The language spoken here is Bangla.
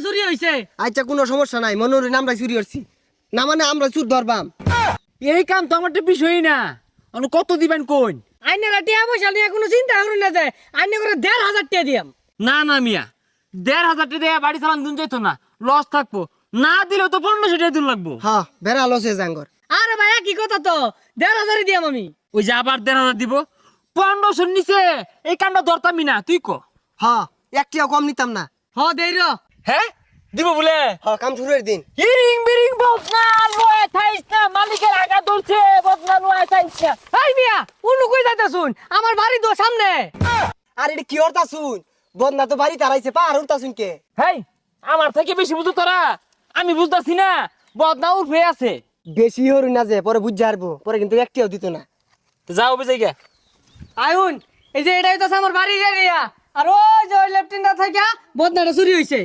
চুরি হইছে। আচ্ছা কোনো সমস্যা নাই, মনে হইল আমরা চুরি করছি না, মানে আমরা চুর ধরবাম। এই কাম তো আমার তো বিষয়ই না। অন্য কত দিবেন কোন? আইনেরা টিয়া পয়সা নিয়ে কোনো চিন্তা করুন না যে আইনে করে ১,৫০০ টাকা দিয়াম। না না মিয়া, ১,৫০০ টাকা দিয়ে বাড়ি চালান দিন যাইতো না, লস থাকবো। না দিলেও তো ১৫০০ টাকা দিন লাগবো। হ্যাঁ বেড়া লসে জাঙ্গর। আরে ভাই কি কথা তো, ১,৫০০ দিয়াম আমি। ওই যে আবার ১,৫০০ দিব, ১৫০০ নিচে এই কামটা ধরতামই না, তুই ক। হ্যাঁ একটিও কম নিতাম না। হ দেই র। হ্যাঁ দিব বলে? হ্যাঁ কাম শুরুর দিন। হিরিং বিরিং বদনা লয়ে থাইস না, মালিকের আগা ধরছে, বদনা লয়ে থাইস না। এই মিয়া উনু কই যাইতা শুন, আমার বাড়ি তো সামনে। আর এটা কি হরতা শুন, বদনা তো বাড়ি তারাইছে, পাহাড় উঠতা শুন কে? হেই, আমার থেকে বেশি বুঝো তোরা, আমি বুঝতাছি না। বদনা উঠে আছে। বেশি হরু না যে পরে বুঝ যারবো, পরে কিন্তু একটিও দিত না। তো যাও বেজে গা। আইউন এই যে এটাই তো আমার বাড়ির এরিয়া, আর ওই যে লেফটেন্ডার থেকে বদনাটা চুরি হইছে।